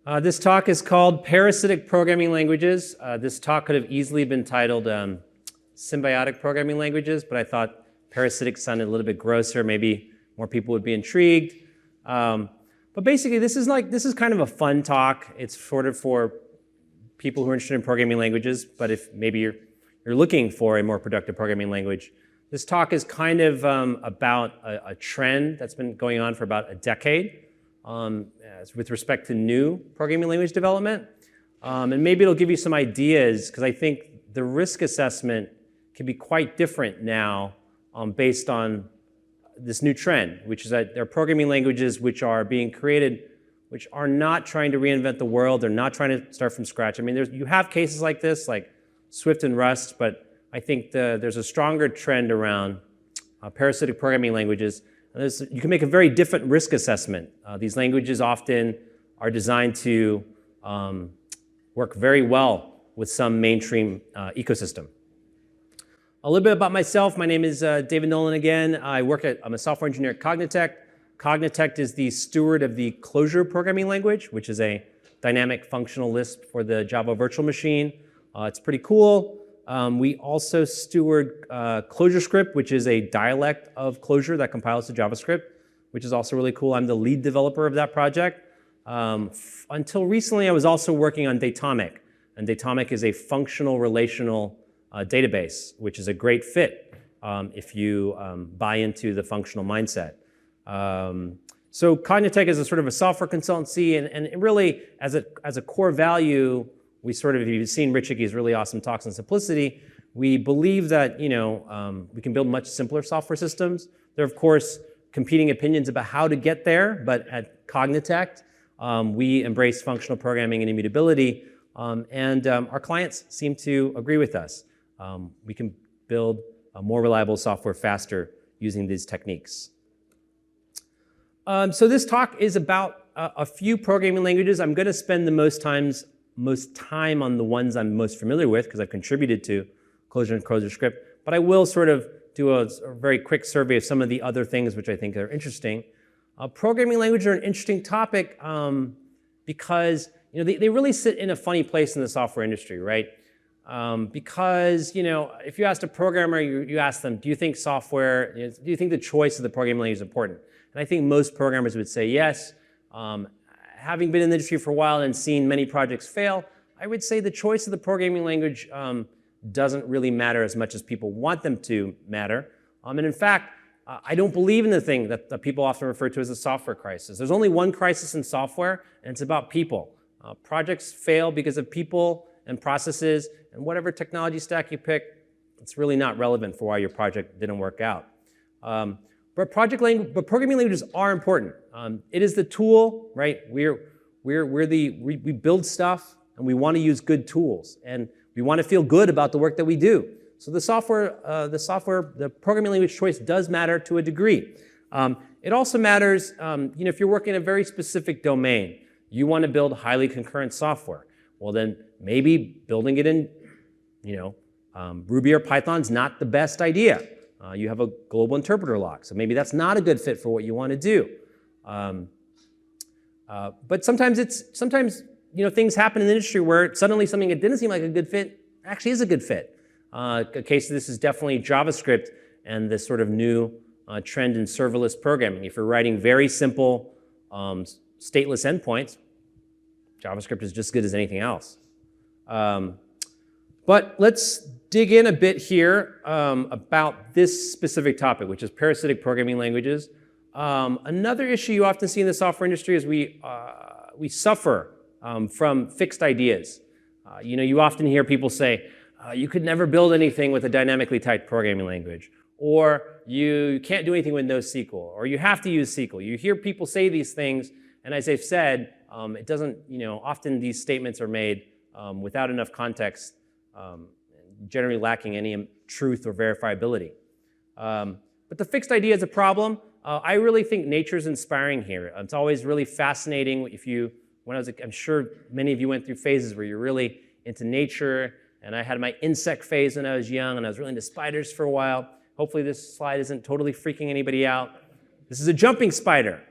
This talk is called Parasitic Programming Languages. This talk could have easily been titled Symbiotic Programming Languages, but I thought parasitic sounded a little bit grosser. Maybe more people would be intrigued. But basically, this is kind of a fun talk. It's sort of for people who are interested in programming languages, but if maybe you're looking for a more productive programming language. This talk is kind of about a trend that's been going on for about a decade with respect to new programming language development. And maybe it'll give you some ideas, because I think the risk assessment can be quite different now based on this new trend, which is that there are programming languages which are being created which are not trying to reinvent the world. They're not trying to start from scratch. I mean, you have cases like this, like Swift and Rust, but I think there's a stronger trend around parasitic programming languages. And you can make a very different risk assessment. These languages often are designed to work very well with some mainstream ecosystem. A little bit about myself. My name is David Nolen again. I'm a software engineer at Cognitect. Cognitect is the steward of the Clojure programming language, which is a dynamic functional Lisp for the Java virtual machine. It's pretty cool. We also steward ClojureScript, which is a dialect of Clojure that compiles to JavaScript, which is also really cool. I'm the lead developer of that project. Until recently, I was also working on Datomic. And Datomic is a functional relational database, which is a great fit if you buy into the functional mindset. So Cognitect is a sort of a software consultancy, and really, as a core value, we sort of, if you've seen Rich Hickey's really awesome talks on simplicity, we believe that we can build much simpler software systems. There are, of course, competing opinions about how to get there, but at Cognitect, we embrace functional programming and immutability, and our clients seem to agree with us. We can build more reliable software faster using these techniques. So this talk is about a few programming languages. I'm going to spend the most time on the ones I'm most familiar with, because I've contributed to Clojure and ClojureScript, but I will sort of do a very quick survey of some of the other things which I think are interesting. Programming languages are an interesting topic because they really sit in a funny place in the software industry, right? Because if you asked a programmer, you ask them, do you think the choice of the programming language is important? And I think most programmers would say yes. Having been in the industry for a while and seen many projects fail, I would say the choice of the programming language doesn't really matter as much as people want them to matter. And in fact, I don't believe in the thing that people often refer to as a software crisis. There's only one crisis in software, and it's about people. Projects fail because of people and processes, and whatever technology stack you pick, it's really not relevant for why your project didn't work out. But programming languages are important. It is the tool, right? We build stuff, and we want to use good tools, and we want to feel good about the work that we do. So the programming language choice does matter to a degree. It also matters, if you're working in a very specific domain, you want to build highly concurrent software. Well, then maybe building it in, Ruby or Python's not the best idea. You have a global interpreter lock, so maybe that's not a good fit for what you want to do. But sometimes things happen in the industry where suddenly something that didn't seem like a good fit actually is a good fit. A case of this is definitely JavaScript and this sort of new trend in serverless programming. If you're writing very simple stateless endpoints, JavaScript is just as good as anything else. But let's dig in a bit here about this specific topic, which is parasitic programming languages. Another issue you often see in the software industry is we suffer from fixed ideas. You often hear people say, you could never build anything with a dynamically typed programming language, or you can't do anything with NoSQL, or you have to use SQL. You hear people say these things, and as I've said, it doesn't, often these statements are made without enough context, generally lacking any truth or verifiability. But the fixed idea is a problem. I really think nature's inspiring here. It's always really fascinating I'm sure many of you went through phases where you're really into nature, and I had my insect phase when I was young, and I was really into spiders for a while. Hopefully this slide isn't totally freaking anybody out. This is a jumping spider.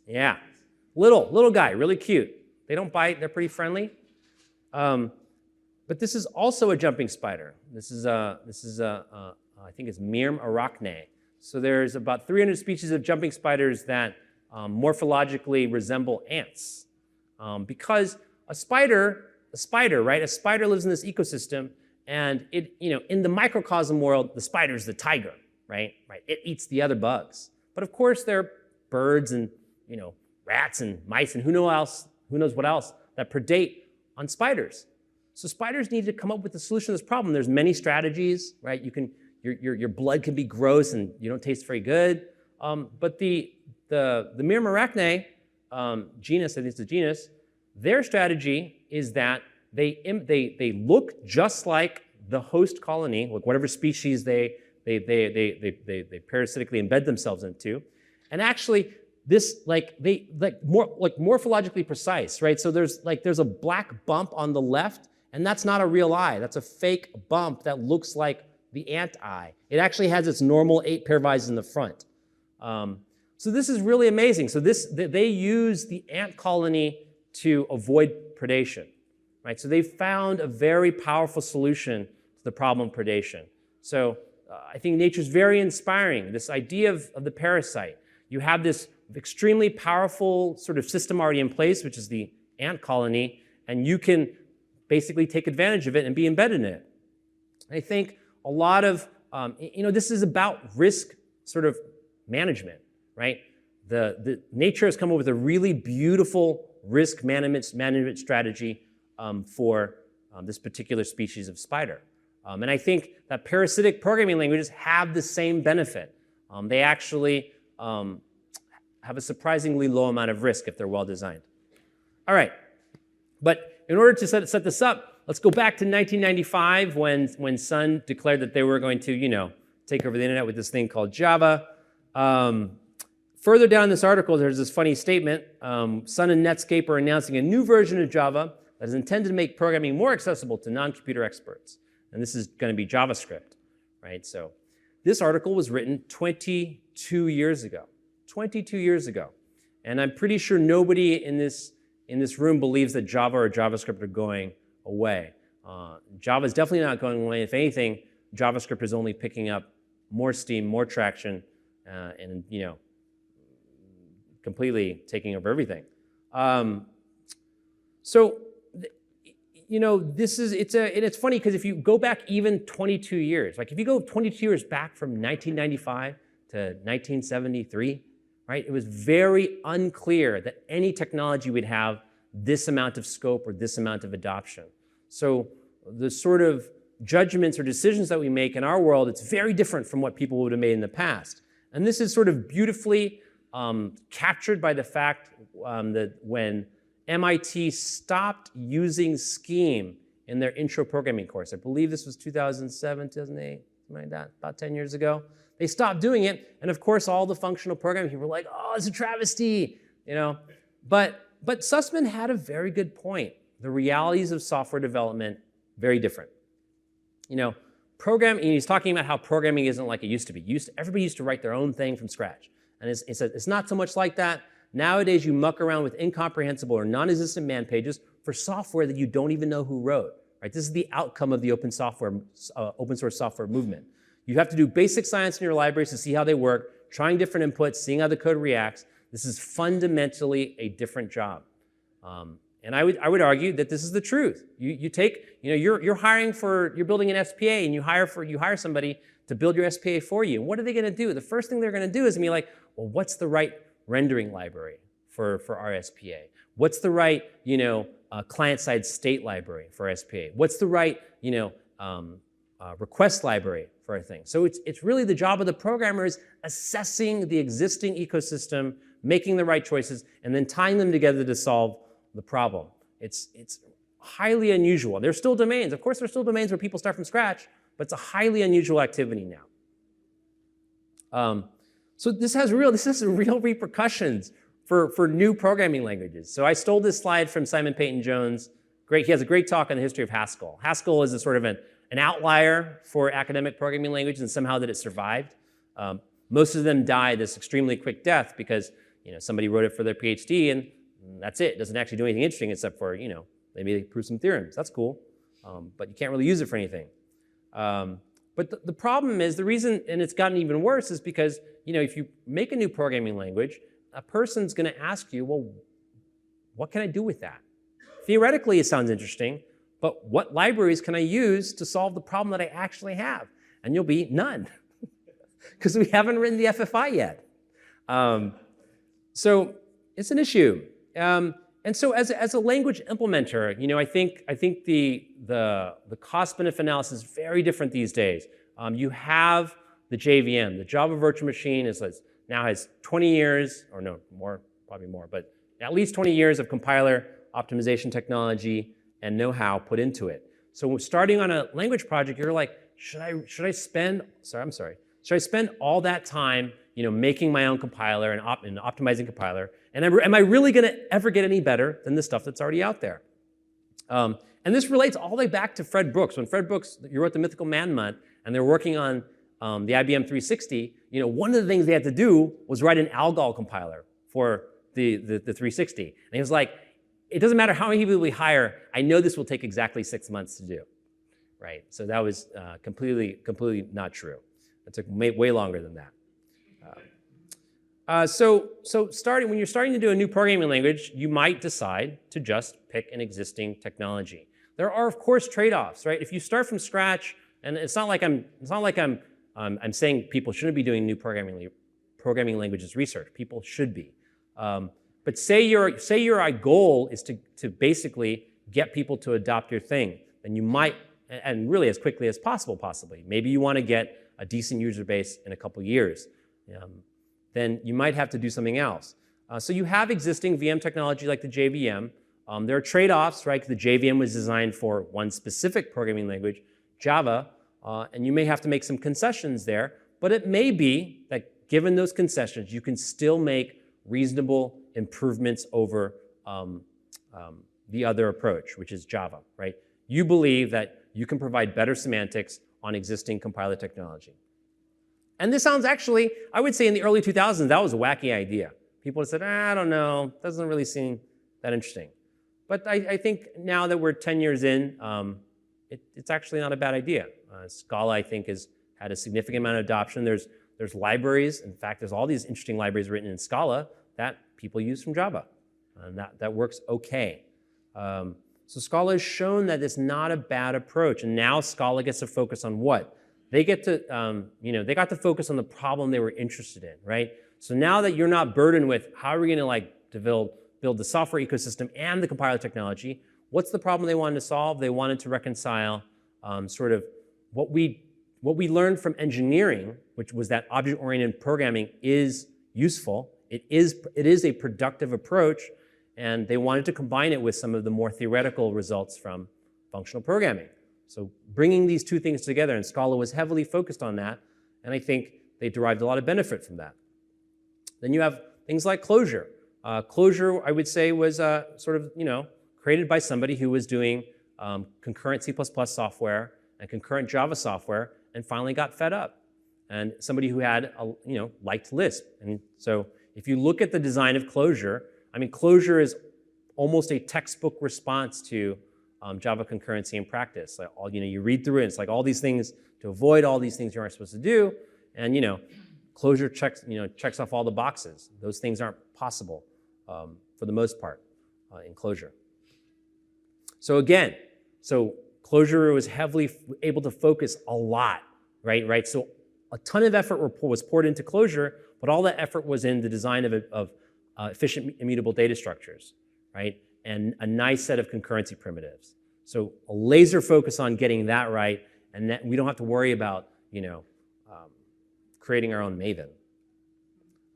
Yeah, little guy, really cute. They don't bite. They're pretty friendly. But this is also a jumping spider. This is I think it's Myrm arachne. So there's about 300 species of jumping spiders that morphologically resemble ants. Because a spider, right? A spider lives in this ecosystem, and in the microcosm world, the spider's the tiger, right? It eats the other bugs. But of course, there are birds and rats and mice and who knows what else that predate on spiders. So spiders need to come up with a solution to this problem. There's many strategies, right? Your blood can be gross and you don't taste very good. But the Myrm arachne genus, I think it's the genus, their strategy is that they look just like the host colony, like whatever species they parasitically embed themselves into, and actually this morphologically precise, right? So there's a black bump on the left, and that's not a real eye. That's a fake bump that looks like the ant eye. It actually has its normal 8 pair of eyes in the front. So this is really amazing. So they use the ant colony to avoid predation, right? So they found a very powerful solution to the problem of predation. So I think nature's very inspiring. This idea of the parasite. You have this extremely powerful sort of system already in place, which is the ant colony, and you can basically take advantage of it and be embedded in it. I think a lot of, this is about risk sort of management, right? The nature has come up with a really beautiful risk management strategy for this particular species of spider. And I think that parasitic programming languages have the same benefit. They actually have a surprisingly low amount of risk if they're well designed. All right, but in order to set this up, let's go back to 1995 when Sun declared that they were going to, take over the internet with this thing called Java. Further down in this article, there's this funny statement. Sun and Netscape are announcing a new version of Java that is intended to make programming more accessible to non-computer experts. And this is going to be JavaScript, right? So this article was written 22 years ago. 22 years ago. And I'm pretty sure nobody in this room believes that Java or JavaScript are going away. Java is definitely not going away. If anything, JavaScript is only picking up more steam, more traction, and completely taking over everything. It's funny because if you go back even 22 years, like if you go 22 years back from 1995 to 1973, right, it was very unclear that any technology would have this amount of scope or this amount of adoption. So the sort of judgments or decisions that we make in our world, it's very different from what people would have made in the past. And this is sort of beautifully captured by the fact that when MIT stopped using Scheme in their intro programming course, I believe this was 2007, 2008, something like that, about 10 years ago. They stopped doing it, and of course, all the functional programming people were like, "Oh, it's a travesty," But Sussman had a very good point. The realities of software development, very different. He's talking about how programming isn't like it used to be. Everybody used to write their own thing from scratch, and it's not so much like that. Nowadays, you muck around with incomprehensible or non-existent man pages for software that you don't even know who wrote. Right? This is the outcome of the open source software movement. You have to do basic science in your libraries to see how they work, trying different inputs, seeing how the code reacts. This is fundamentally a different job. And I would argue that this is the truth. You're building an SPA and you hire somebody to build your SPA for you. And what are they going to do? The first thing they're going to do is be like, well, what's the right rendering library for our SPA? What's the right client-side state library for SPA? What's the right request library for a thing? So it's really the job of the programmer is assessing the existing ecosystem, making the right choices, and then tying them together to solve the problem. It's highly unusual. There's still domains. Of course, there's still domains where people start from scratch, but it's a highly unusual activity now. So this has real repercussions for new programming languages. So I stole this slide from Simon Peyton-Jones. He has a great talk on the history of Haskell. Haskell is a sort of an outlier for academic programming languages, and somehow that it survived. Most of them died this extremely quick death because somebody wrote it for their PhD, and And that's it. It doesn't actually do anything interesting except for, maybe they prove some theorems. That's cool. But you can't really use it for anything. But the problem is, the reason, and it's gotten even worse, is because if you make a new programming language, a person's going to ask you, well, what can I do with that? Theoretically, it sounds interesting, but what libraries can I use to solve the problem that I actually have? And you'll be none, because we haven't written the FFI yet. So it's an issue. And so as a language implementer, I think the cost-benefit analysis is very different these days. You have the JVM, the Java Virtual Machine, now has 20 years, or no, more, probably more, but at least 20 years of compiler optimization technology and know-how put into it. So starting on a language project, you're like, should I spend all that time, making my own compiler and optimizing compiler? And am I really going to ever get any better than the stuff that's already out there? And this relates all the way back to Fred Brooks. When Fred Brooks, you wrote the Mythical Man Month, and they're working on the IBM 360, one of the things they had to do was write an Algol compiler for the 360. And he was like, it doesn't matter how many people we hire, I know this will take exactly 6 months to do, right? So that was completely not true. It took way longer than that. So when you're starting to do a new programming language, you might decide to just pick an existing technology. There are, of course, trade-offs, right? If you start from scratch, and it's not like I'm saying people shouldn't be doing new programming languages research. People should be. But say your goal is to basically get people to adopt your thing, then you might, and really as quickly as possible, possibly. Maybe you want to get a decent user base in a couple years. Then you might have to do something else. So you have existing VM technology like the JVM. There are trade-offs, right? The JVM was designed for one specific programming language, Java, and you may have to make some concessions there. But it may be that given those concessions, you can still make reasonable improvements over the other approach, which is Java, right? You believe that you can provide better semantics on existing compiler technology. And this sounds actually, I would say in the early 2000s, that was a wacky idea. People said, I don't know, doesn't really seem that interesting. But I think now that we're 10 years in, it's actually not a bad idea. Scala, I think, has had a significant amount of adoption. There's libraries. In fact, there's all these interesting libraries written in Scala that people use from Java. And that works okay. So Scala has shown that it's not a bad approach. And now Scala gets to focus on what? They get to, they got to focus on the problem they were interested in, right? So now that you're not burdened with how are we going to build the software ecosystem and the compiler technology, what's the problem they wanted to solve? They wanted to reconcile sort of what we learned from engineering, which was that object-oriented programming is useful. It is a productive approach, and they wanted to combine it with some of the more theoretical results from functional programming. So bringing these two things together, and Scala was heavily focused on that, and I think they derived a lot of benefit from that. Then you have things like Clojure. Clojure, I would say, was sort of, created by somebody who was doing concurrent C++ software and concurrent Java software, and finally got fed up. And somebody who had, liked Lisp. And so if you look at the design of Clojure, I mean, Clojure is almost a textbook response to Java concurrency in practice. Like you read through it, it's like all these things to avoid all these things you aren't supposed to do, and Clojure checks off all the boxes. Those things aren't possible for the most part in Clojure. So again, Clojure was heavily able to focus a lot, right? So a ton of effort was poured into Clojure, but all that effort was in the design of efficient immutable data structures, right? And a nice set of concurrency primitives. So a laser focus on getting that right, and that we don't have to worry about, creating our own Maven.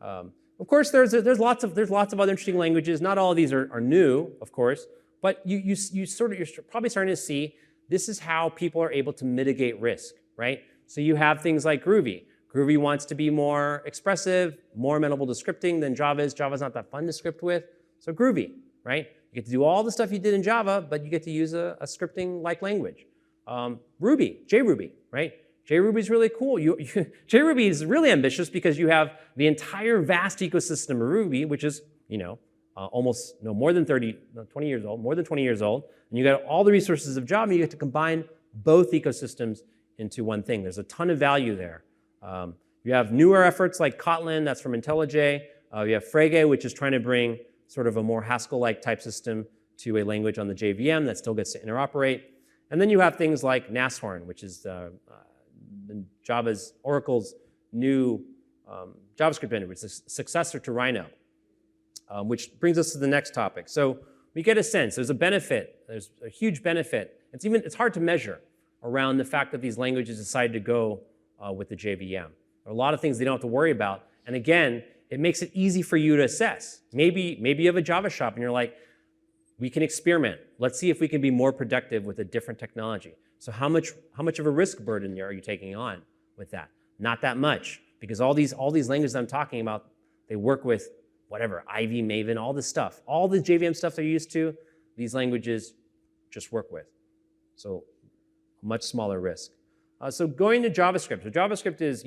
Of course, there's lots of other interesting languages. Not all of these are new, of course, but you're probably starting to see this is how people are able to mitigate risk, right? So you have things like Groovy. Groovy wants to be more expressive, more amenable to scripting than Java is. Java's not that fun to script with, so Groovy, right? You get to do all the stuff you did in Java, but you get to use a scripting-like language. Ruby, JRuby, right? JRuby is really cool. JRuby is really ambitious because you have the entire vast ecosystem of Ruby, which is, more than 20 years old, more than 20 years old, and you got all the resources of Java, you get to combine both ecosystems into one thing. There's a ton of value there. You have newer efforts like Kotlin, that's from IntelliJ. You have Frege, which is trying to bring sort of a more Haskell-like type system to a language on the JVM that still gets to interoperate. And then you have things like Nashorn, which is Oracle's new JavaScript engine, which is a successor to Rhino, which brings us to the next topic. So we get a sense, there's a benefit, there's a huge benefit. It's hard to measure around the fact that these languages decided to go with the JVM. There are a lot of things they don't have to worry about. And again, it makes it easy for you to assess. Maybe you have a Java shop and you're like, we can experiment. Let's see if we can be more productive with a different technology. So how much of a risk burden are you taking on with that? Not that much, because all these languages I'm talking about, they work with whatever, Ivy, Maven, all this stuff. All the JVM stuff they're used to, these languages just work with. So much smaller risk. So going to JavaScript. So JavaScript is,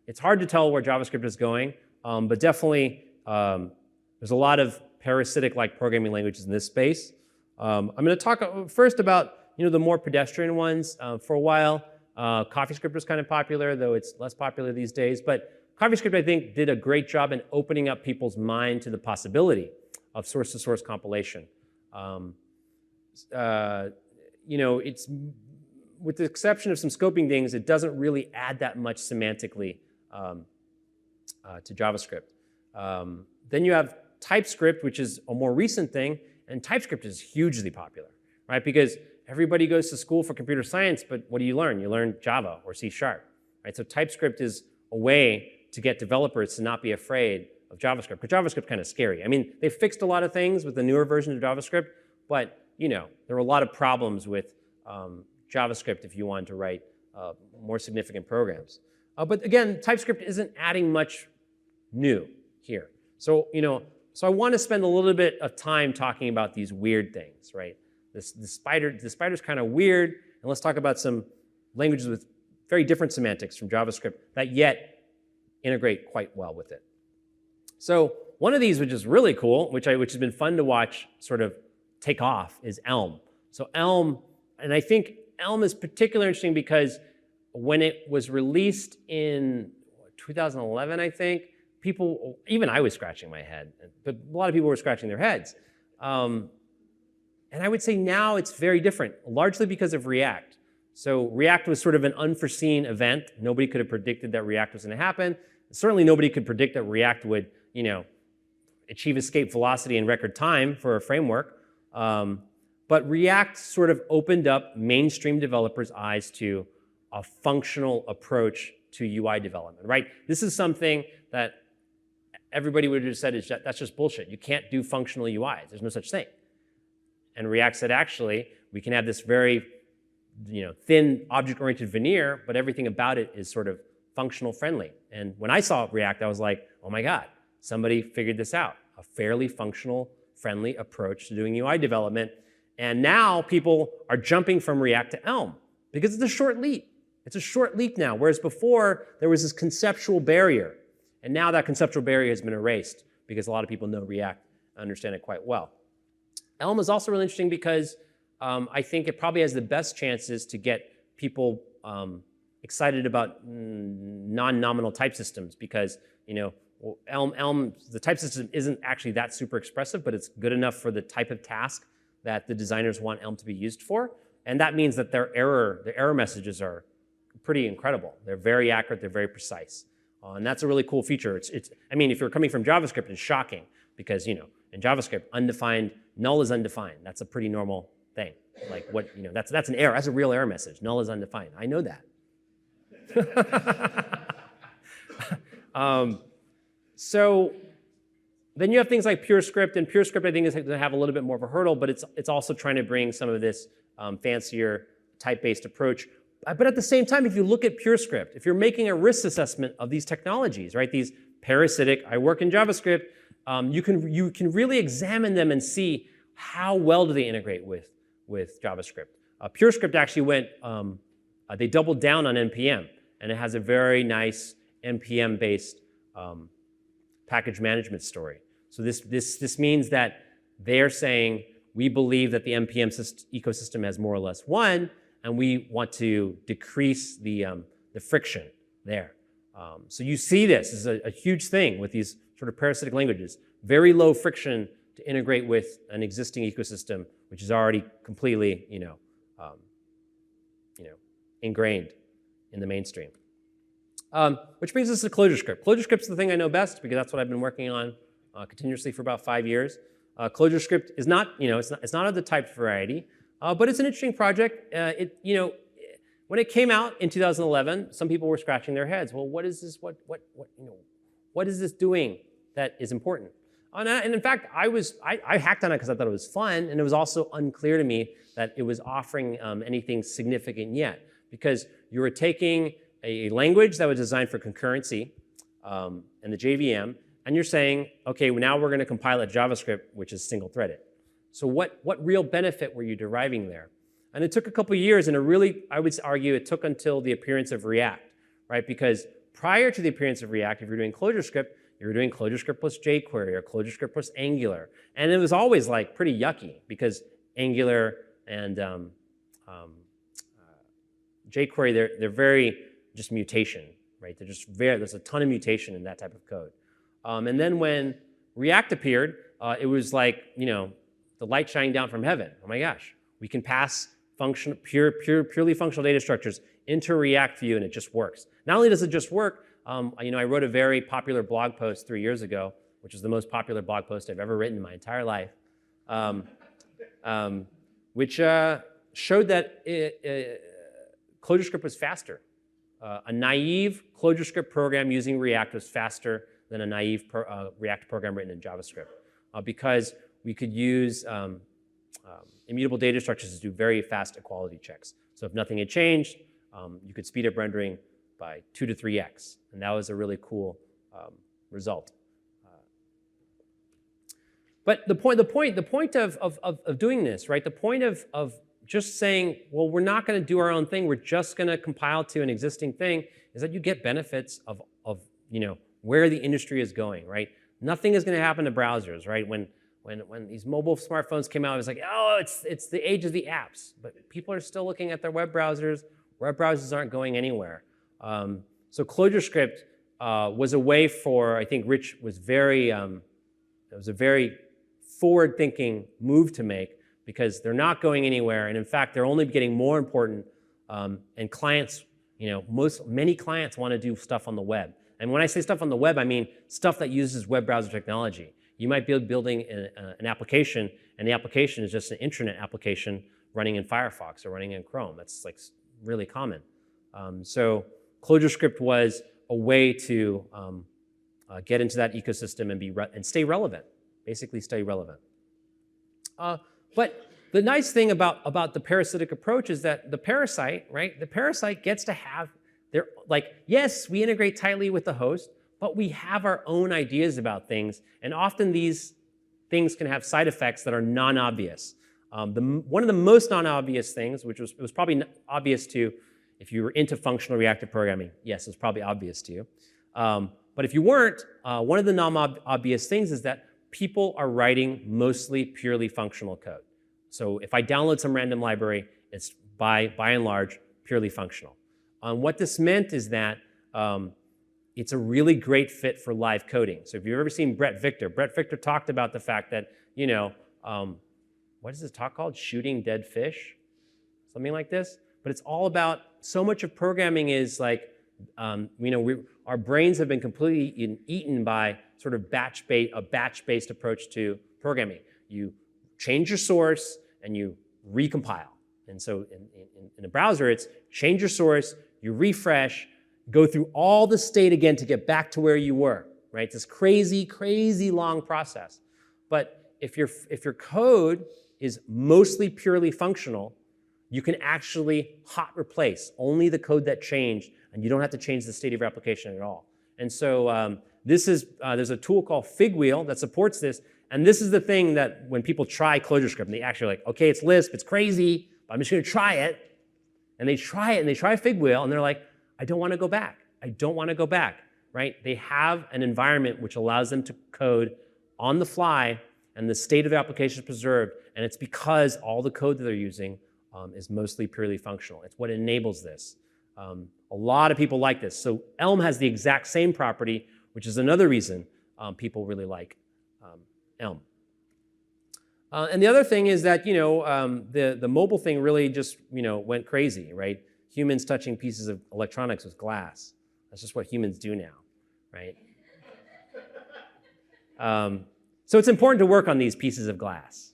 it's hard to tell where JavaScript is going, but definitely there's a lot of parasitic-like programming languages in this space. I'm going to talk first about the more pedestrian ones. For a while, CoffeeScript was kind of popular, though it's less popular these days. But CoffeeScript, I think, did a great job in opening up people's mind to the possibility of source-to-source compilation. It's with the exception of some scoping things, it doesn't really add that much semantically to JavaScript. Then you have TypeScript, which is a more recent thing, and TypeScript is hugely popular, right? Because everybody goes to school for computer science, but what do you learn? You learn Java or C#, right? So TypeScript is a way to get developers to not be afraid of JavaScript, because JavaScript's kind of scary. I mean, they fixed a lot of things with the newer version of JavaScript, but there were a lot of problems with JavaScript if you wanted to write more significant programs. But again, TypeScript isn't adding much new here. So, so I want to spend a little bit of time talking about these weird things, right? The spider's kind of weird, and let's talk about some languages with very different semantics from JavaScript that yet integrate quite well with it. So one of these, which is really cool, which has been fun to watch sort of take off, is Elm. So Elm, and I think Elm is particularly interesting because when it was released in 2011, I think, people, even I was scratching my head, but a lot of people were scratching their heads. And I would say now it's very different, largely because of React. So React was sort of an unforeseen event. Nobody could have predicted that React was going to happen. Certainly nobody could predict that React would, achieve escape velocity in record time for a framework. But React sort of opened up mainstream developers' eyes to a functional approach to UI development, right? This is something that everybody would have said that's just bullshit. You can't do functional UIs. There's no such thing. And React said, actually, we can have this very thin object-oriented veneer, but everything about it is sort of functional friendly. And when I saw React, I was like, oh my God, somebody figured this out, a fairly functional friendly approach to doing UI development. And now people are jumping from React to Elm because it's a short leap. It's a short leap now, whereas before there was this conceptual barrier. And now that conceptual barrier has been erased because a lot of people know React and understand it quite well. Elm is also really interesting because I think it probably has the best chances to get people excited about non-nominal type systems because Elm, the type system isn't actually that super expressive, but it's good enough for the type of task that the designers want Elm to be used for. And that means that their error messages are pretty incredible. They're very accurate, they're very precise. And that's a really cool feature. I mean, if you're coming from JavaScript, it's shocking because, in JavaScript, undefined, null is undefined. That's a pretty normal thing. Like that's an error. That's a real error message. Null is undefined. I know that. So then you have things like PureScript, and PureScript I think is going to have a little bit more of a hurdle, but it's also trying to bring some of this fancier type-based approach. But at the same time, if you look at PureScript, if you're making a risk assessment of these technologies, right, these parasitic, I work in JavaScript, you can really examine them and see how well do they integrate with JavaScript. PureScript actually went, they doubled down on NPM, and it has a very nice NPM-based package management story. So this means that they're saying, we believe that the NPM ecosystem has more or less won, and we want to decrease the friction there. So you see this is a huge thing with these sort of parasitic languages. Very low friction to integrate with an existing ecosystem, which is already completely, ingrained in the mainstream. Which brings us to ClojureScript. ClojureScript is the thing I know best because that's what I've been working on continuously for about 5 years. ClojureScript is not, it's not of the typed variety, but it's an interesting project. When it came out in 2011, some people were scratching their heads. Well, what is this? What is this doing that is important? And in fact, I hacked on it because I thought it was fun, and it was also unclear to me that it was offering anything significant yet, because you were taking a language that was designed for concurrency and the JVM, and you're saying, okay, well, now we're going to compile it JavaScript, which is single-threaded. So what real benefit were you deriving there? And it took a couple of years, and I would argue it took until the appearance of React, right? Because prior to the appearance of React, if you're doing ClojureScript, you were doing ClojureScript plus jQuery or ClojureScript plus Angular. And it was always like pretty yucky because Angular and jQuery, they're very just mutation, right? They're just there's a ton of mutation in that type of code. And then when React appeared, it was like, the light shining down from heaven. Oh my gosh, we can pass purely functional data structures into a React view, and it just works. Not only does it just work, I wrote a very popular blog post 3 years ago, which is the most popular blog post I've ever written in my entire life, which showed that ClojureScript was faster. A naive ClojureScript program using React was faster than a naive React program written in JavaScript because we could use immutable data structures to do very fast equality checks. So if nothing had changed, you could speed up rendering by 2 to 3x, and that was a really cool result. But the point of doing this, right? The point of just saying, well, we're not going to do our own thing. We're just going to compile to an existing thing, is that you get benefits of where the industry is going, right? Nothing is going to happen to browsers, right? When these mobile smartphones came out, it was like, oh, it's the age of the apps. But people are still looking at their web browsers. Web browsers aren't going anywhere. So ClojureScript was a way for, I think Rich was it was a very forward-thinking move to make because they're not going anywhere. And in fact, they're only getting more important. And clients, many clients want to do stuff on the web. And when I say stuff on the web, I mean stuff that uses web browser technology. You might be building an application, and the application is just an intranet application running in Firefox or running in Chrome. That's like really common. So ClojureScript was a way to get into that ecosystem and stay relevant, basically stay relevant. But the nice thing about the parasitic approach is that the parasite, right? The parasite gets to have yes, we integrate tightly with the host, but we have our own ideas about things, and often these things can have side effects that are non-obvious. One of the most non-obvious things, which was probably obvious to if you were into functional reactive programming, yes, it's probably obvious to you. But if you weren't, one of the non-obvious things is that people are writing mostly purely functional code. So if I download some random library, it's by and large purely functional. What this meant is that it's a really great fit for live coding. So if you've ever seen Brett Victor talked about the fact that, what is this talk called? Shooting dead fish? Something like this. But it's all about, so much of programming is like, our brains have been completely eaten by sort of a batch-based approach to programming. You change your source and you recompile. And so in a browser, it's change your source, you refresh, go through all the state again to get back to where you were, right? It's this crazy, crazy long process. But if your code is mostly purely functional, you can actually hot replace only the code that changed, and you don't have to change the state of your application at all. And so there's a tool called Figwheel that supports this, and this is the thing that when people try ClojureScript, and they actually are like, okay, it's Lisp, it's crazy, but I'm just going to try it. And they try it, and they try Figwheel, and they're like, I don't want to go back. I don't want to go back, right? They have an environment which allows them to code on the fly, and the state of the application is preserved, and it's because all the code that they're using is mostly purely functional. It's what enables this. A lot of people like this. So Elm has the exact same property, which is another reason people really like Elm. And the other thing is that the mobile thing really just went crazy, right? Humans touching pieces of electronics with glass. That's just what humans do now, right? So it's important to work on these pieces of glass.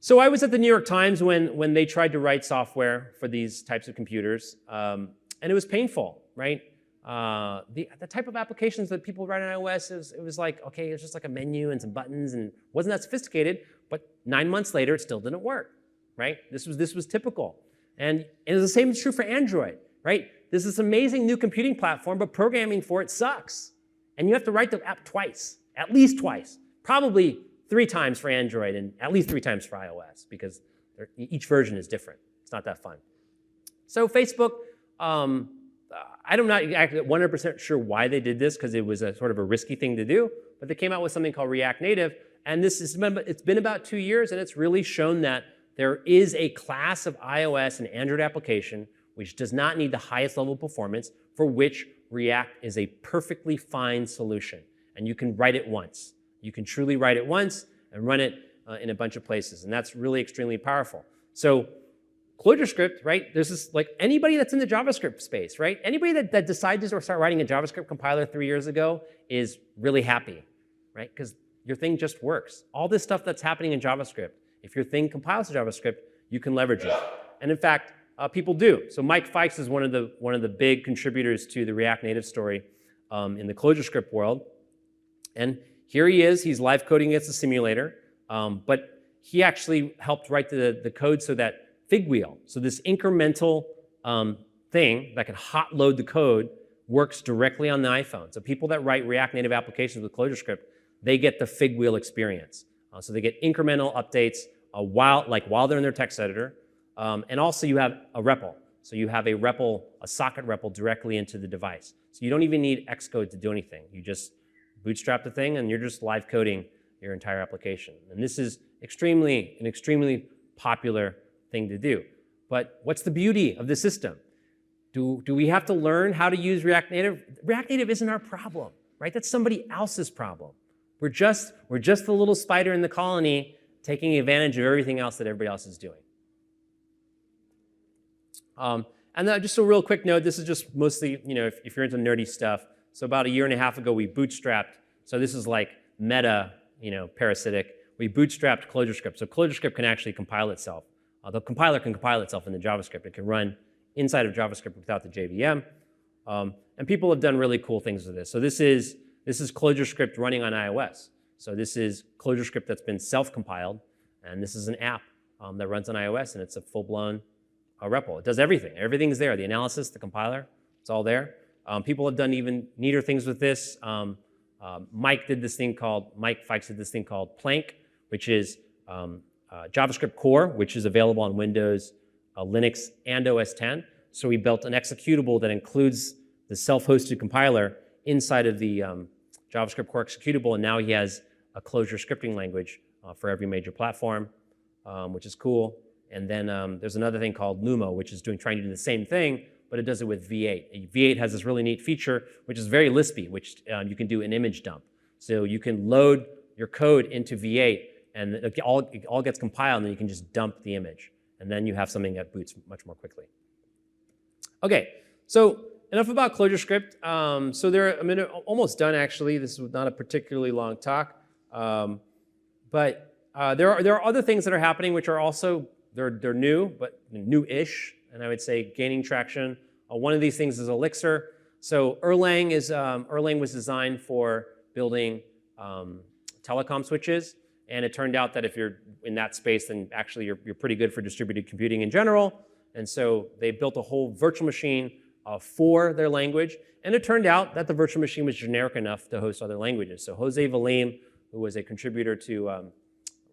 So I was at the New York Times when they tried to write software for these types of computers, and it was painful, right? The type of applications that people write on iOS, it was like, okay, it's just like a menu and some buttons, and wasn't that sophisticated, but 9 months later, it still didn't work, right? This was typical. And the same is true for Android, right? This is this amazing new computing platform, but programming for it sucks. And you have to write the app twice, at least twice, probably 3 times for Android and at least 3 times for iOS, because each version is different. It's not that fun. So Facebook, I'm not actually 100% sure why they did this, because it was a sort of a risky thing to do, but they came out with something called React Native, and it's been about 2 years, and it's really shown that there is a class of iOS and Android application which does not need the highest level of performance, for which React is a perfectly fine solution. And you can write it once. You can truly write it once and run it in a bunch of places, and that's really extremely powerful. So ClojureScript, right? There's this, like, anybody that's in the JavaScript space, right? Anybody that decided to start writing a JavaScript compiler 3 years ago is really happy, right? Because your thing just works. All this stuff that's happening in JavaScript, if your thing compiles to JavaScript, you can leverage it. And in fact, people do. So Mike Fikes is one of the big contributors to the React Native story in the ClojureScript world. And here he is. He's live coding against the simulator. But he actually helped write the code so that Figwheel, so this incremental thing that can hot load the code, works directly on the iPhone. So people that write React Native applications with ClojureScript, they get the Figwheel experience. So they get incremental updates while they're in their text editor. And also you have a REPL. So you have a socket REPL directly into the device. So you don't even need Xcode to do anything. You just bootstrap the thing and you're just live coding your entire application. And this is an extremely popular thing to do. But what's the beauty of the system? Do we have to learn how to use React Native? React Native isn't our problem, right? That's somebody else's problem. We're just the little spider in the colony taking advantage of everything else that everybody else is doing. And then just a real quick note, this is just mostly, if you're into nerdy stuff. So about 1.5 years ago, we bootstrapped. So this is like meta, Parasitic. We bootstrapped ClojureScript. So ClojureScript can actually compile itself. The compiler can compile itself into JavaScript. It can run inside of JavaScript without the JVM. And people have done really cool things with this. So this is ClojureScript running on iOS. So this is ClojureScript that's been self-compiled. And this is an app that runs on iOS. And it's a full-blown REPL. It does everything. Everything's there. The analysis, the compiler, it's all there. People have done even neater things with this. Mike Fikes did this thing called Plank, which is JavaScript core, which is available on Windows, Linux, and OS X. So we built an executable that includes the self-hosted compiler inside of the JavaScript core executable, and now he has a Clojure scripting language for every major platform, which is cool. And then there's another thing called Lumo, which is trying to do the same thing, but it does it with V8. V8 has this really neat feature, which is very Lispy, which you can do an image dump. So you can load your code into V8, and it all gets compiled, and then you can just dump the image. And then you have something that boots much more quickly. OK, so enough about ClojureScript. So almost done, actually. This was not a particularly long talk. But there are other things that are happening which are also, they're new, but new-ish, and I would say gaining traction. One of these things is Elixir. So Erlang was designed for building telecom switches. And it turned out that if you're in that space, then actually you're pretty good for distributed computing in general. And so they built a whole virtual machine for their language. And it turned out that the virtual machine was generic enough to host other languages. So Jose Valim, who was a contributor to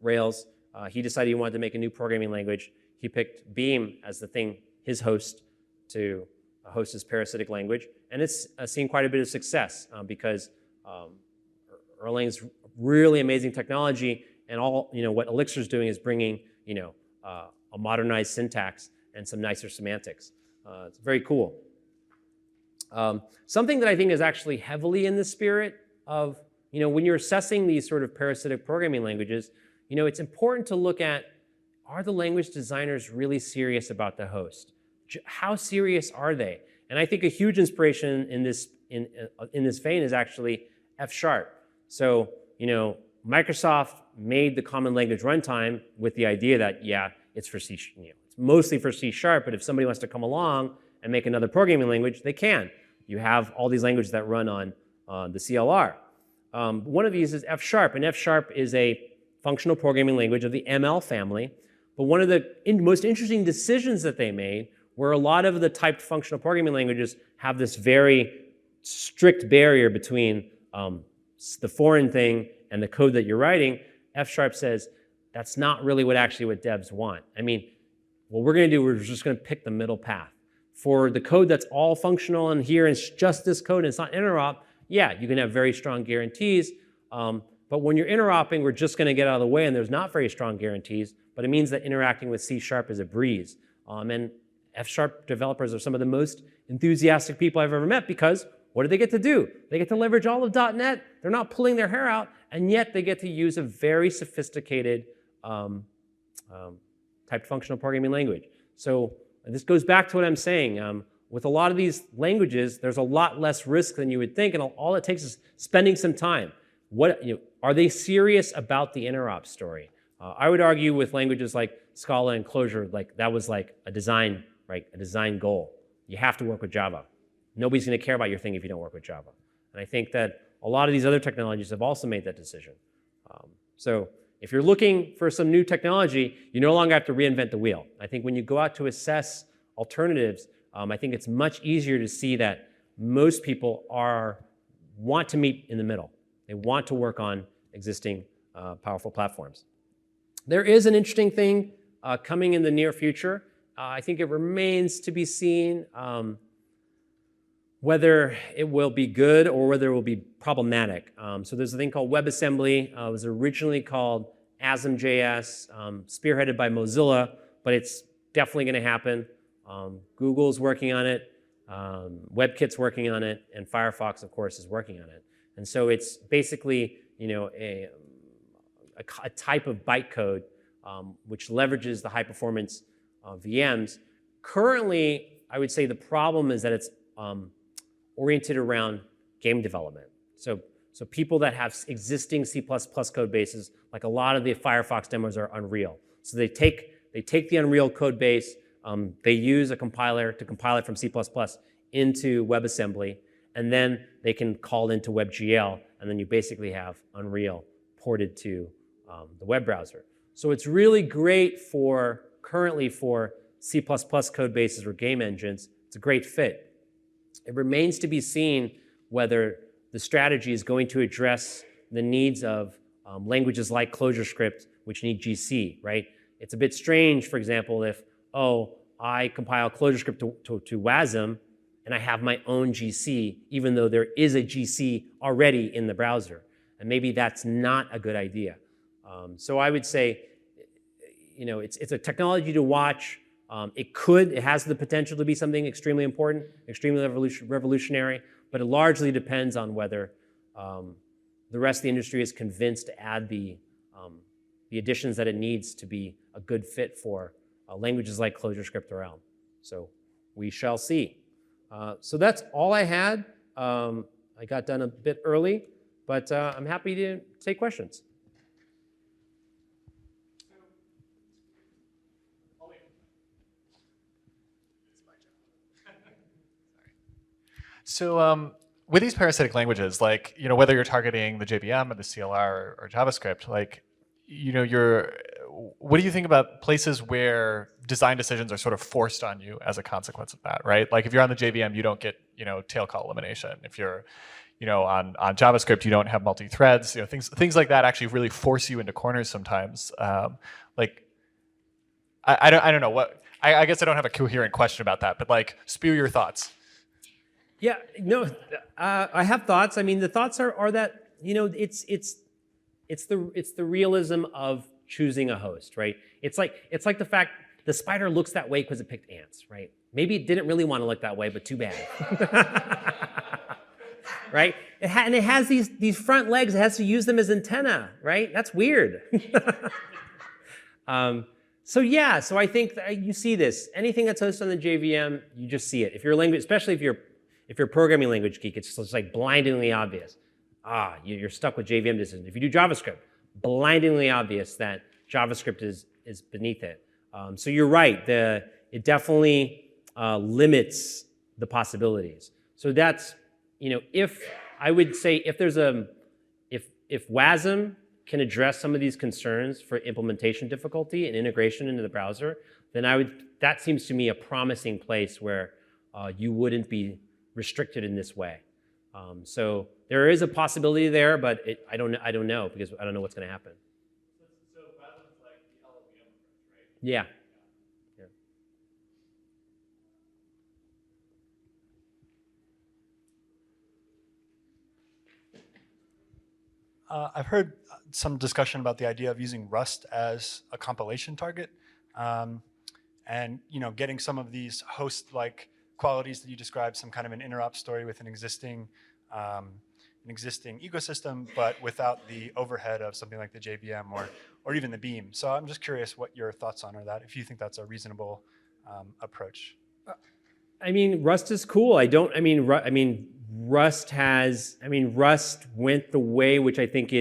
Rails, he decided he wanted to make a new programming language. He picked Beam as his host to host his parasitic language. And it's seen quite a bit of success because Erlang's really amazing technology, and all what Elixir's doing is bringing a modernized syntax and some nicer semantics. It's very cool. Something that I think is actually heavily in the spirit of when you're assessing these sort of parasitic programming languages, it's important to look at, are the language designers really serious about the host? How serious are they? And I think a huge inspiration in this vein is actually F#. So Microsoft made the Common Language Runtime with the idea that it's for C, it's mostly for C#, but if somebody wants to come along and make another programming language, they can. You have all these languages that run on the CLR. One of these is F#, and F# is a functional programming language of the ML family. But one of the most interesting decisions that they made, where a lot of the typed functional programming languages have this very strict barrier between the foreign thing and the code that you're writing, F# says that's not really what devs want. I mean, what we're going to do, we're just going to pick the middle path. For the code that's all functional and here it's just this code and it's not interop, you can have very strong guarantees. But when you're interoping, we're just going to get out of the way, and there's not very strong guarantees, but it means that interacting with C# is a breeze. And F# developers are some of the most enthusiastic people I've ever met, because what do they get to do? They get to leverage all of .NET. They're not pulling their hair out, and yet they get to use a very sophisticated typed functional programming language. So this goes back to what I'm saying. With a lot of these languages, there's a lot less risk than you would think, and all it takes is spending some time. Are they serious about the interop story? I would argue with languages like Scala and Clojure, that was like a design goal. You have to work with Java. Nobody's going to care about your thing if you don't work with Java. And I think that a lot of these other technologies have also made that decision. So if you're looking for some new technology, you no longer have to reinvent the wheel. I think when you go out to assess alternatives, I think it's much easier to see that most people want to meet in the middle. They want to work on existing powerful platforms. There is an interesting thing coming in the near future. I think it remains to be seen whether it will be good or whether it will be problematic. So there's a thing called WebAssembly. It was originally called ASM.js, spearheaded by Mozilla, but it's definitely going to happen. Google's working on it, WebKit's working on it, and Firefox, of course, is working on it. And so it's basically a type of bytecode which leverages the high-performance VMs. Currently, I would say the problem is that it's oriented around game development. So people that have existing C++ code bases, like a lot of the Firefox demos are Unreal. So they take the Unreal code base, they use a compiler to compile it from C++ into WebAssembly, and then they can call into WebGL, and then you basically have Unreal ported to the web browser. So it's really great currently for C++ code bases or game engines. It's a great fit. It remains to be seen whether the strategy is going to address the needs of languages like ClojureScript, which need GC, right? It's a bit strange, for example, if, I compile ClojureScript to WASM, and I have my own GC, even though there is a GC already in the browser. And maybe that's not a good idea. So I would say, it's a technology to watch. It has the potential to be something extremely important, extremely revolutionary, but it largely depends on whether the rest of the industry is convinced to add the additions that it needs to be a good fit for languages like ClojureScript or Elm. So we shall see. So that's all I had. I got done a bit early, but I'm happy to take questions. So with these parasitic languages, whether you're targeting the JVM or the CLR or JavaScript, what do you think about places where design decisions are sort of forced on you as a consequence of that, right? Like if you're on the JVM, you don't get, tail call elimination. If you're, on JavaScript, you don't have multi-threads. Things like that actually really force you into corners sometimes. I don't know what. I guess I don't have a coherent question about that, but spew your thoughts. Yeah, no, I have thoughts. I mean, the thoughts are that it's the realism of choosing a host, right? It's like the fact the spider looks that way because it picked ants, right? Maybe it didn't really want to look that way, but too bad. Right? And it has these front legs. It has to use them as antenna, right? That's weird. So I think that you see this. Anything that's hosted on the JVM, you just see it. If you're a language, especially if you're a programming language geek, it's just like blindingly obvious. You're stuck with JVM decisions. If you do JavaScript, blindingly obvious that JavaScript is beneath it. So you're right. It definitely limits the possibilities. So that's, if I would say if WASM can address some of these concerns for implementation difficulty and integration into the browser, then that seems to me a promising place where you wouldn't be restricted in this way. So there is a possibility there, but I don't know because I don't know what's going to happen. So WASM's like the LLVM approach, right? Yeah. I've heard some discussion about the idea of using Rust as a compilation target, and getting some of these host-like qualities that you described, some kind of an interop story with an existing ecosystem, but without the overhead of something like the JVM or even the Beam. So I'm just curious what your thoughts on that, if you think that's a reasonable approach. Rust is cool. Rust went the way which I think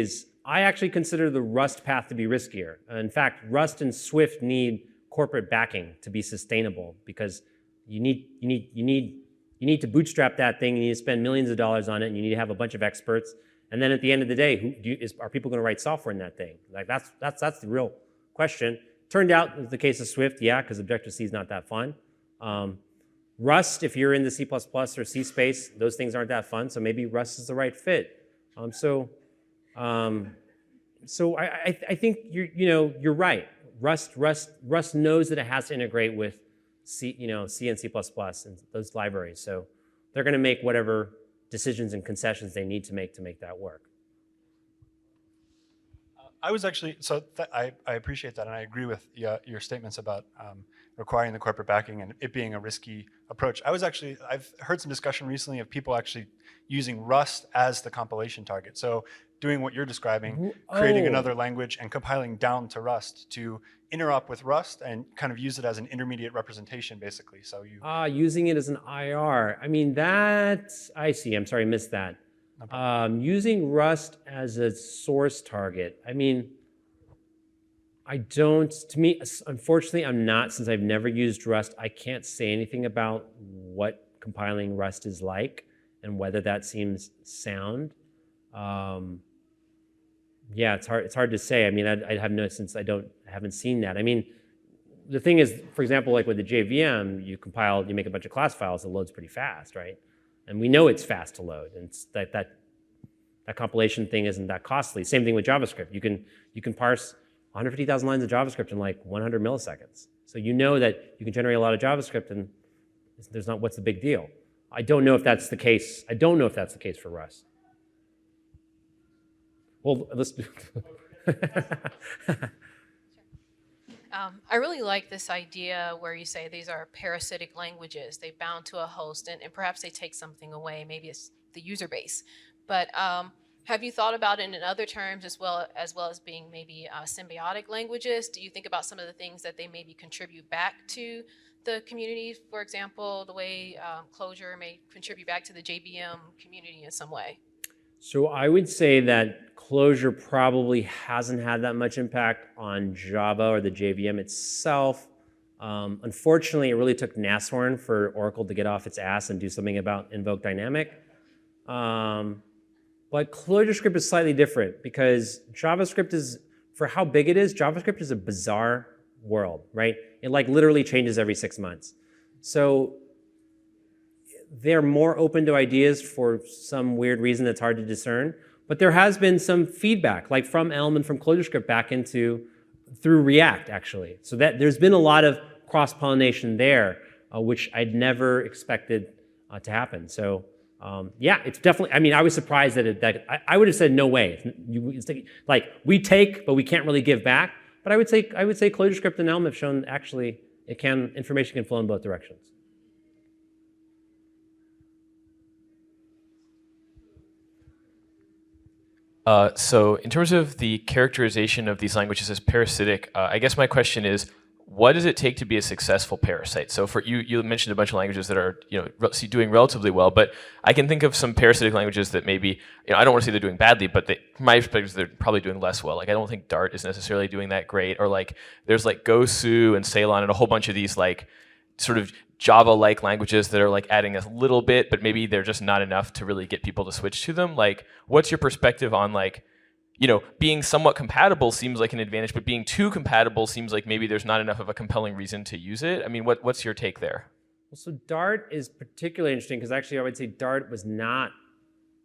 I actually consider the Rust path to be riskier. In fact, Rust and Swift need corporate backing to be sustainable because you need to bootstrap that thing. You need to spend millions of dollars on it, and you need to have a bunch of experts. And then at the end of the day, are people going to write software in that thing? Like that's the real question. Turned out, in the case of Swift, yeah, because Objective-C is not that fun. Rust, if you're in the C++ or C space, those things aren't that fun. So maybe Rust is the right fit. So I think you're right. Rust knows that it has to integrate with C and C++ and those libraries. So they're going to make whatever decisions and concessions they need to make that work. I was actually, I appreciate that, and I agree with your statements about requiring the corporate backing and it being a risky approach. I've heard some discussion recently of people actually using Rust as the compilation target. So doing what you're describing, creating another language and compiling down to Rust to interop with Rust and kind of use it as an intermediate representation, basically. So using it as an IR. I see. I'm sorry, I missed that. Using Rust as a source target. Unfortunately, I'm not, since I've never used Rust, I can't say anything about what compiling Rust is like and whether that seems sound. Yeah, it's hard to say. I have no, since I haven't seen that. The thing is, for example, like with the JVM, you make a bunch of class files, it loads pretty fast, right? And we know it's fast to load, and it's that compilation thing isn't that costly. Same thing with JavaScript. You can parse 150,000 lines of JavaScript in like 100 milliseconds. So you know that you can generate a lot of JavaScript, and what's the big deal? I don't know if that's the case. I don't know if that's the case for Rust. Well, let's do. I really like this idea where you say these are parasitic languages. They bound to a host, and perhaps they take something away. Maybe it's the user base. But have you thought about it in other terms as well as being maybe symbiotic languages? Do you think about some of the things that they maybe contribute back to the community? For example, the way Clojure may contribute back to the JVM community in some way. So I would say that Clojure probably hasn't had that much impact on Java or the JVM itself. Unfortunately, it really took Nashorn for Oracle to get off its ass and do something about invoke dynamic. But ClojureScript is slightly different because JavaScript is, for how big it is, JavaScript is a bizarre world, right? It like literally changes every 6 months. So they're more open to ideas for some weird reason that's hard to discern. But there has been some feedback, like from Elm and from ClojureScript back through React, actually. So that there's been a lot of cross-pollination there, which I'd never expected to happen. So Yeah, it's definitely. I mean, I was surprised that I would have said no way. It's like we take, but we can't really give back. But I would say ClojureScript and Elm have shown actually information can flow in both directions. So in terms of the characterization of these languages as parasitic, I guess my question is, what does it take to be a successful parasite? So for you mentioned a bunch of languages that are doing relatively well, but I can think of some parasitic languages that maybe, I don't want to say they're doing badly, but from my perspective, they're probably doing less well. Like I don't think Dart is necessarily doing that great, or like there's like Gosu and Ceylon and a whole bunch of these like sort of Java-like languages that are like adding a little bit, but maybe they're just not enough to really get people to switch to them. Like, what's your perspective on like, being somewhat compatible seems like an advantage, but being too compatible seems like maybe there's not enough of a compelling reason to use it. I mean, what's your take there? Well, so Dart is particularly interesting because actually I would say Dart was not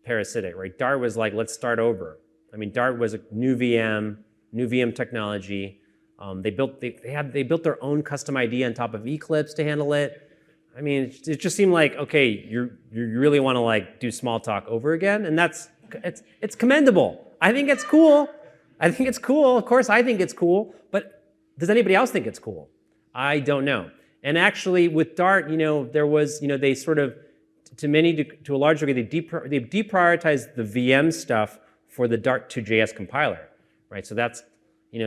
parasitic, right? Dart was like, let's start over. I mean, Dart was a new VM technology. They built their own custom ID on top of Eclipse to handle it. I mean, it just seemed like, okay, you really want to like do small talk over again, and it's commendable. I think it's cool. Of course, I think it's cool. But does anybody else think it's cool? I don't know. And actually, with Dart, there was, they sort of, to a large degree, they deprioritized the VM stuff for the Dart 2.js compiler, right? So that's,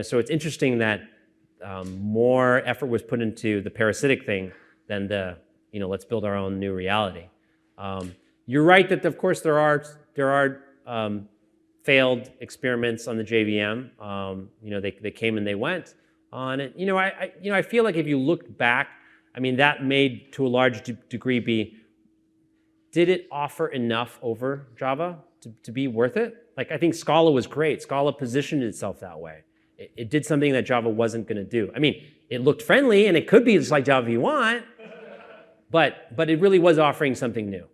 so it's interesting that more effort was put into the parasitic thing than the, let's build our own new reality. You're right that, of course, there are failed experiments on the JVM. They came and they went on it. I feel like if you look back, I mean, that made to a large degree did it offer enough over Java to be worth it? Like, I think Scala was great. Scala positioned itself that way. It did something that Java wasn't going to do. I mean, it looked friendly, and it could be just like Java if you want, but it really was offering something new.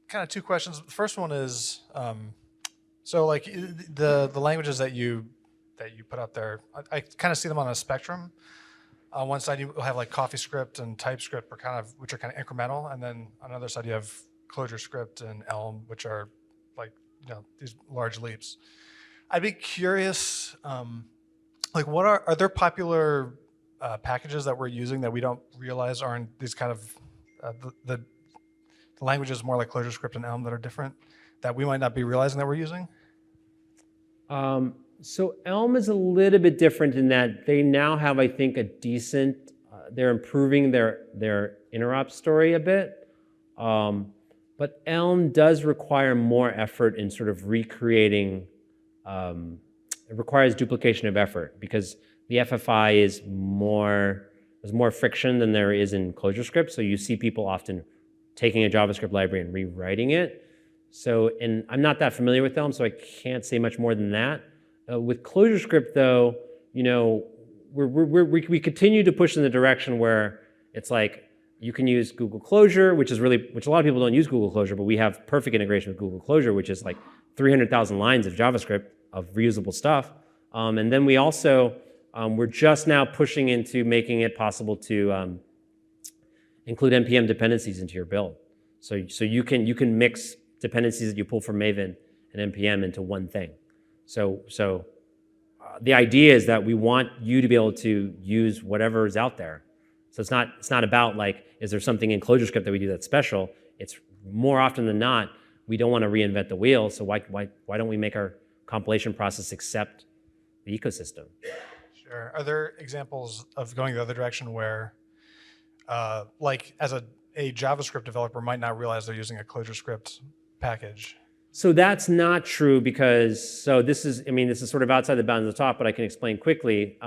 Kind of two questions. The first one is, so like the languages that you put up there, I kind of see them on a spectrum. On one side you have like CoffeeScript and TypeScript which are kind of incremental, and then on the other side you have ClojureScript and Elm, which are like these large leaps. I'd be curious, like what are there popular packages that we're using that we don't realize are in these kind of the languages more like ClojureScript and Elm that are different that we might not be realizing that we're using? So Elm is a little bit different in that they now have, I think, a decent, they're improving their interop story a bit. But Elm does require more effort in sort of recreating, it requires duplication of effort because the FFI there's more friction than there is in ClojureScript. So you see people often taking a JavaScript library and rewriting it. So, and I'm not that familiar with Elm, so I can't say much more than that. With ClojureScript, though, we continue to push in the direction where it's like you can use Google Clojure, which a lot of people don't use Google Clojure, but we have perfect integration with Google Clojure, which is like 300,000 lines of JavaScript of reusable stuff. And then we also, we're just now pushing into making it possible to include NPM dependencies into your build. So you can mix dependencies that you pull from Maven and NPM into one thing. So the idea is that we want you to be able to use whatever is out there. So it's not about like, is there something in ClojureScript that we do that's special? It's more often than not, we don't want to reinvent the wheel. So why don't we make our compilation process accept the ecosystem? Sure. Are there examples of going the other direction where, like as a JavaScript developer might not realize they're using a ClojureScript package? So that's not true because, this is sort of outside the bounds of the talk, but I can explain quickly,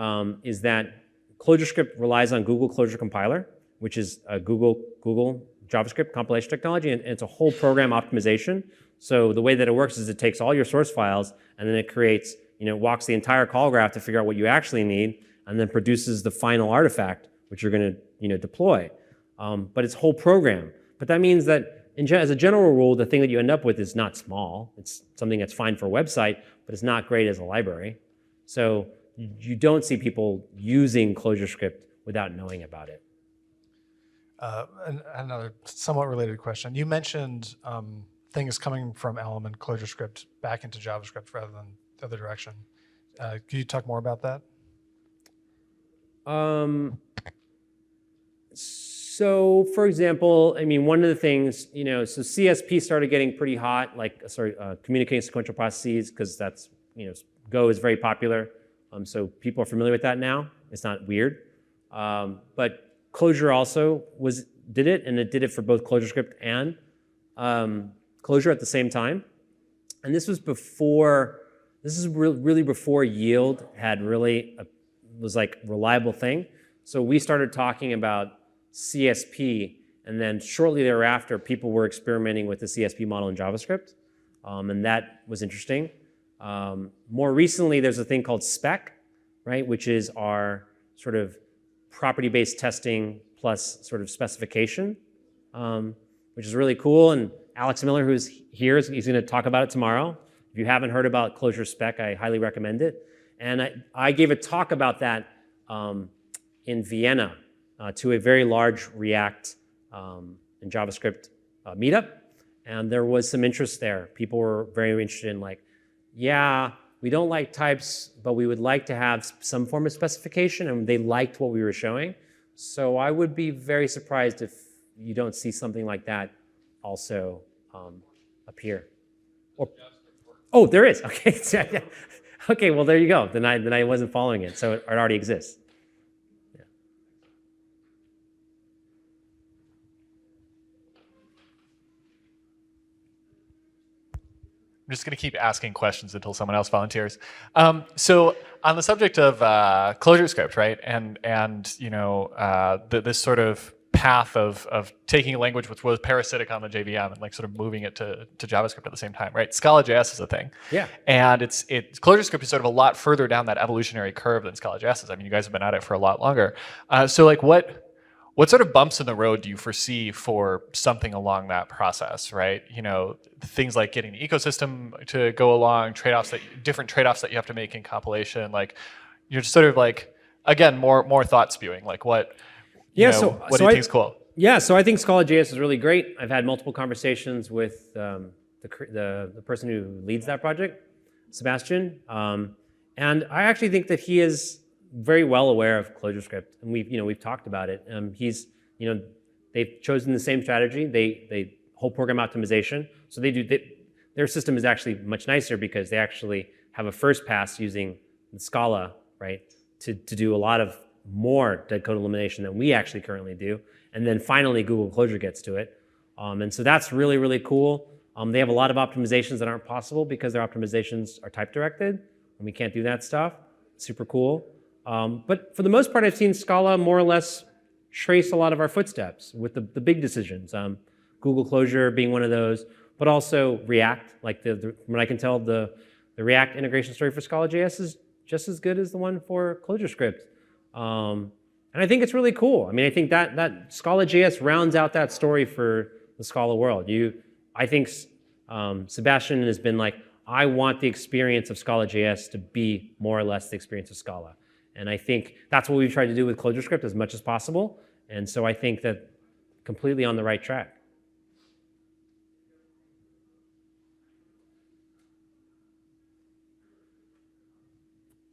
is that ClojureScript relies on Google Clojure Compiler, which is a Google JavaScript compilation technology, and it's a whole program optimization. So the way that it works is it takes all your source files, and then it creates, walks the entire call graph to figure out what you actually need, and then produces the final artifact, which you're going to, deploy. But it's a whole program. But that means that as a general rule, the thing that you end up with is not small. It's something that's fine for a website, but it's not great as a library. So you don't see people using ClojureScript without knowing about it. Another somewhat related question. You mentioned things coming from Elm and ClojureScript back into JavaScript rather than the other direction. Could you talk more about that? So for example, I mean, one of the things, so CSP started getting pretty hot, communicating sequential processes, because that's, Go is very popular. So people are familiar with that now. It's not weird. But Clojure also did it, and it did it for both ClojureScript and Clojure at the same time. And this was really before yield had was like a reliable thing. So we started talking about CSP, and then shortly thereafter, people were experimenting with the CSP model in JavaScript, and that was interesting. More recently, there's a thing called spec, right, which is our sort of property-based testing plus sort of specification, which is really cool. And Alex Miller, who's here, he's going to talk about it tomorrow. If you haven't heard about Clojure spec, I highly recommend it. And I gave a talk about that in Vienna to a very large React and JavaScript meetup. And there was some interest there. People were very interested in yeah, we don't like types, but we would like to have some form of specification, and they liked what we were showing. So I would be very surprised if you don't see something like that also appear. Oh, there is. Okay. Okay, well, there you go. Then I wasn't following it, so it already exists. Yeah. I'm just going to keep asking questions until someone else volunteers. So on the subject of ClojureScript, right, and this sort of path of taking a language which was parasitic on the JVM and sort of moving it to JavaScript at the same time, right? Scala.js is a thing. Yeah. And ClojureScript is sort of a lot further down that evolutionary curve than Scala.js is. I mean, you guys have been at it for a lot longer. So what sort of bumps in the road do you foresee for something along that process, right? Things like getting the ecosystem to go along, different trade-offs that you have to make in compilation, you're just sort of again, more thought spewing, what do you think is cool? Yeah, so I think Scala.js is really great. I've had multiple conversations with the person who leads that project, Sebastian, and I actually think that he is very well aware of ClojureScript, and we've talked about it. They've chosen the same strategy. They whole program optimization. So their system is actually much nicer because they actually have a first pass using Scala, right, to do a lot of more dead code elimination than we actually currently do. And then finally, Google Clojure gets to it. And so that's really, really cool. They have a lot of optimizations that aren't possible because their optimizations are type directed, and we can't do that stuff. Super cool. But for the most part, I've seen Scala more or less trace a lot of our footsteps with the big decisions. Google Clojure being one of those, but also React. From what I can tell, the React integration story for Scala.js is just as good as the one for ClojureScript. And I think it's really cool. I mean, I think that Scala.js rounds out that story for the Scala world. I think Sebastian has been I want the experience of Scala.js to be more or less the experience of Scala. And I think that's what we've tried to do with ClojureScript as much as possible. And so I think that completely on the right track.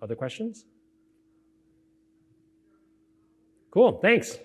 Other questions? Cool, thanks.